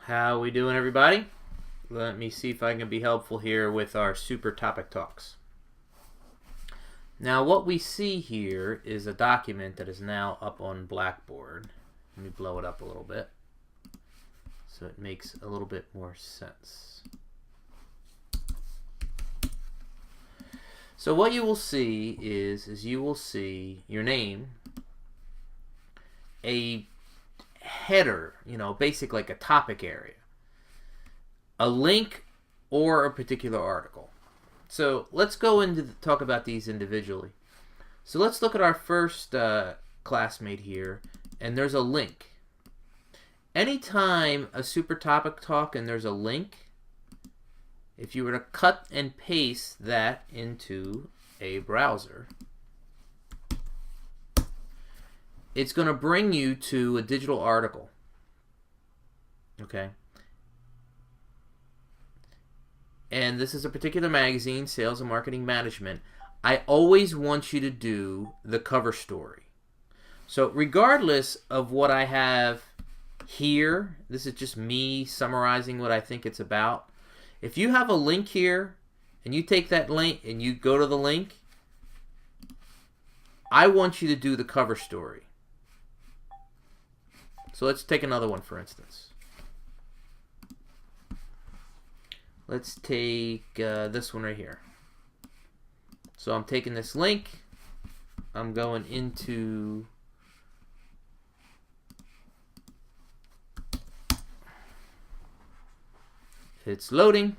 How we doing, everybody? Let me see if I can be helpful here with our super topic talks. Now what we see here is a document that is now up on Blackboard. Let me blow it up a little bit so it makes a little bit more sense. So what you will see is you will see your name, a header, basic like a topic area, a link, or a particular article. So let's go into talk about these individually. So let's look at our first classmate here, and there's a link. Anytime a super topic talk and there's a link, if you were to cut and paste that into a browser, it's going to bring you to a digital article. Okay? And this is a particular magazine, Sales and Marketing Management. I always want you to do the cover story. So regardless of what I have here, this is just me summarizing what I think it's about. If you have a link here and you take that link and you go to the link, I want you to do the cover story. So let's take another one, for instance. Let's take this one right here. So I'm taking this link. I'm going into it's loading.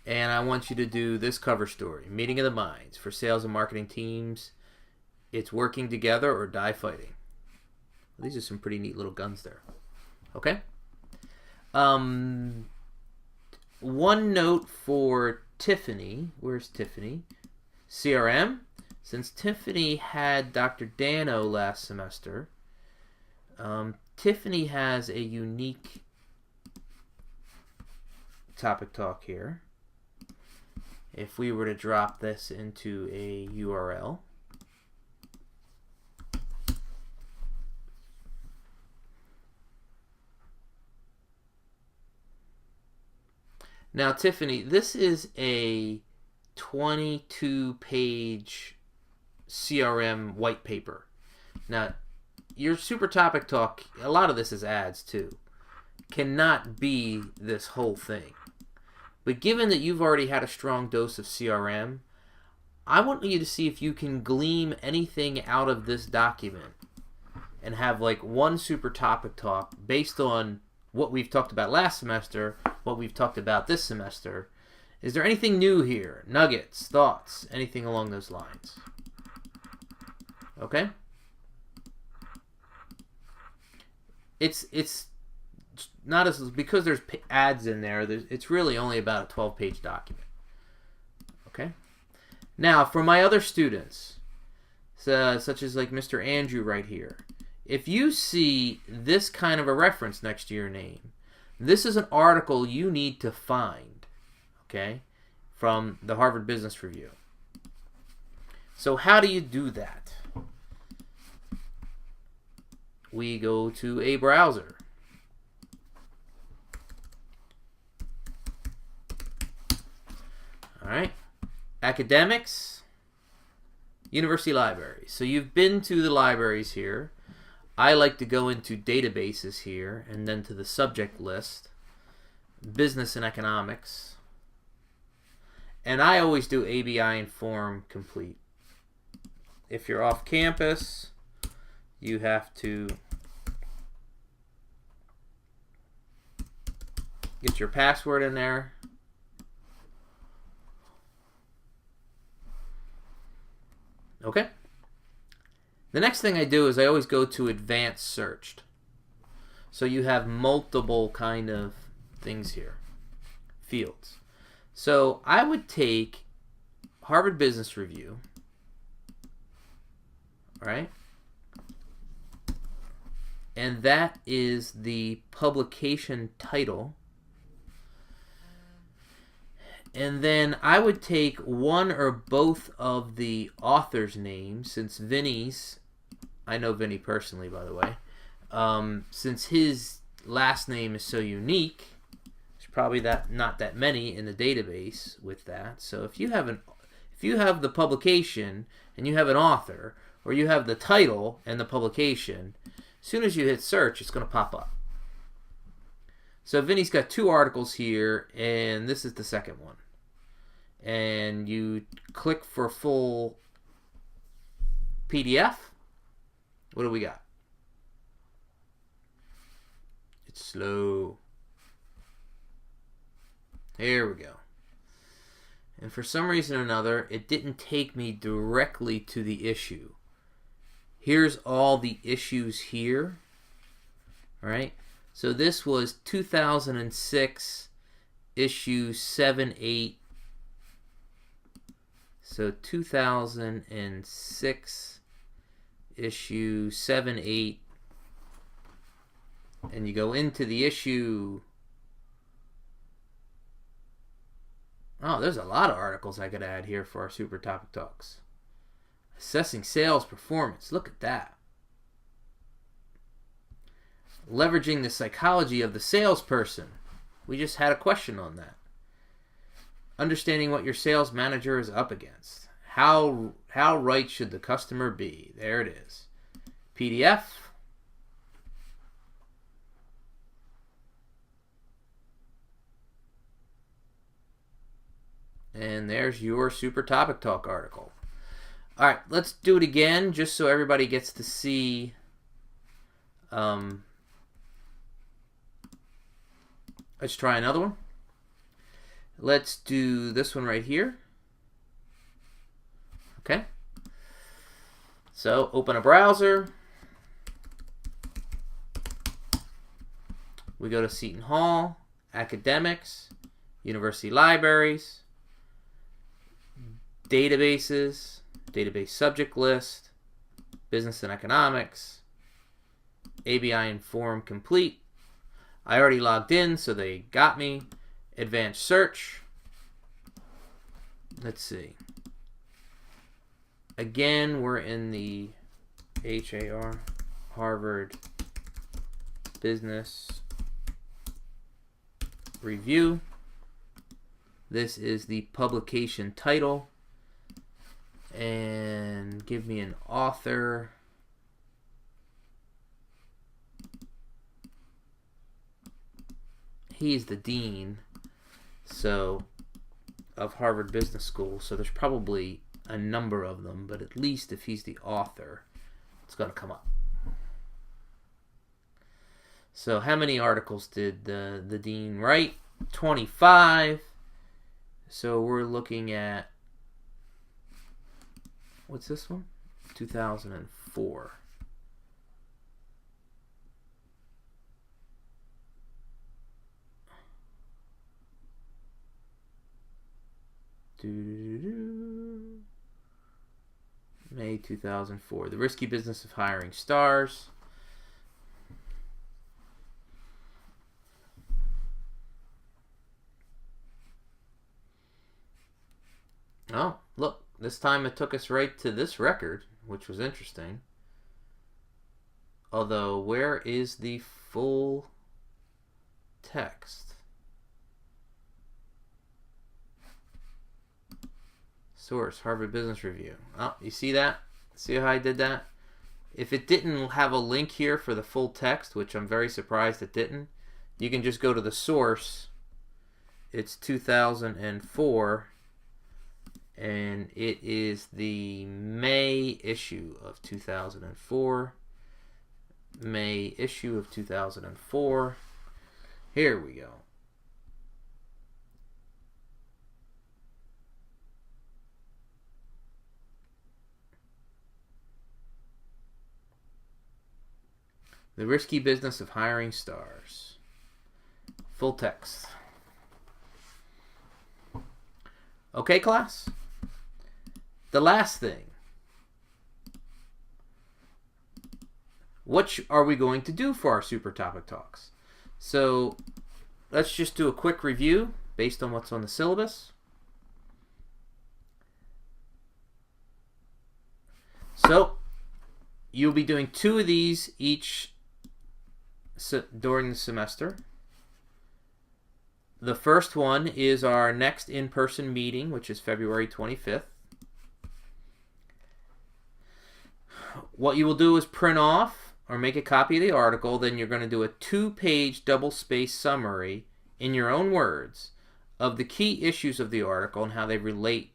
And I want you to do this cover story. Meeting of the minds for sales and marketing teams. It's working together or die fighting. These are some pretty neat little guns there. Okay? One note for Tiffany. Where's Tiffany? CRM. Since Tiffany had Dr. Dano last semester, Tiffany has a unique topic talk here. If we were to drop this into a URL, now, Tiffany, this is a 22-page CRM white paper. Now, your super topic talk, a lot of this is ads too, cannot be this whole thing. But given that you've already had a strong dose of CRM, I want you to see if you can glean anything out of this document and have like one super topic talk based on what we've talked about last semester, what we've talked about this semester. Is there anything new here? Nuggets, thoughts, anything along those lines? Okay? It's not as, because there's ads in there, it's really only about a 12-page document. Okay? Now, for my other students, such as like Mr. Andrew right here, if you see this kind of a reference next to your name, this is an article you need to find, okay, from the Harvard Business Review. So how do you do that? We go to a browser. All right, academics, university libraries. So you've been to the libraries here. I like to go into databases here and then to the subject list, business and economics. And I always do ABI Inform complete. If you're off campus, you have to get your password in there. Okay? The next thing I do is I always go to advanced searched. So you have multiple kind of things here, fields. So I would take Harvard Business Review, right? And that is the publication title. And then I would take one or both of the author's names, since Vinny's, I know Vinny personally, by the way, since his last name is so unique, there's probably not that many in the database with that. So if you have the publication and you have an author, or you have the title and the publication, as soon as you hit search, it's going to pop up. So Vinny's got 2 articles here, and this is the second one. And you click for full PDF. What do we got? It's slow. Here we go. And for some reason or another, it didn't take me directly to the issue. Here's all the issues here. All right. So this was 2006, issue 7-8. So 2006, issue 7-8. And you go into the issue. Oh, there's a lot of articles I could add here for our Super Topic Talks. Assessing sales performance. Look at that. Leveraging the psychology of the salesperson. We just had a question on that. Understanding what your sales manager is up against. How right should the customer be? There it is. PDF. And there's your Super Topic Talk article. All right, let's do it again just so everybody gets to see. Let's try another one. Let's do this one right here. Okay. So open a browser. We go to Seton Hall, academics, university libraries, databases, database subject list, business and economics, ABI Inform complete. I already logged in, so they got me. Advanced search. Let's see. Again, we're in the HAR, Harvard Business Review. This is the publication title. And give me an author. He's the dean, so, of Harvard Business School, so there's probably a number of them, but at least if he's the author, it's going to come up. So how many articles did the dean write? 25. So we're looking at, what's this one? 2004. May 2004. The Risky Business of Hiring Stars. Oh, look. This time it took us right to this record, which was interesting. Although, where is the full text? Source, Harvard Business Review. Oh, you see that? See how I did that? If it didn't have a link here for the full text, which I'm very surprised it didn't, you can just go to the source. It's 2004, and it is the May issue of 2004. May issue of 2004. Here we go. The Risky Business of Hiring Stars. Full text. Okay, class? The last thing. What are we going to do for our Super Topic Talks? So, let's just do a quick review based on what's on the syllabus. So, you'll be doing 2 of these each during the semester. The first one is our next in-person meeting, which is February 25th. What you will do is print off or make a copy of the article. Then you're going to do a 2-page double-space summary in your own words of the key issues of the article and how they relate,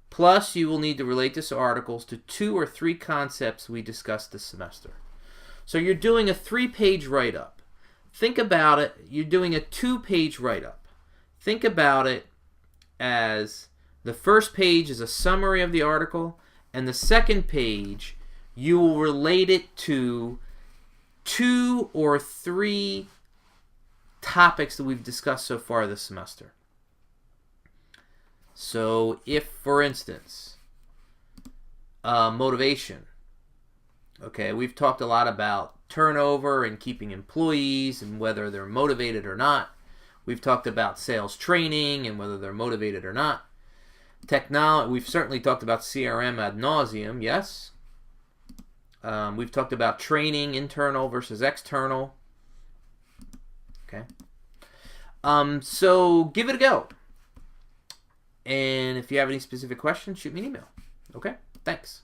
Plus, you will need to relate this articles to 2 or 3 concepts we discussed this semester. So you're doing a 3-page write-up. Think about it. You're doing a 2-page write-up. Think about it as the first page is a summary of the article, and the second page, you will relate it to 2 or 3 topics that we've discussed so far this semester. So if, for instance, motivation, okay, we've talked a lot about turnover and keeping employees and whether they're motivated or not. We've talked about sales training and whether they're motivated or not. Technology, we've certainly talked about CRM ad nauseum, yes. We've talked about training, internal versus external. Okay. So give it a go. And if you have any specific questions, shoot me an email. Okay? Thanks.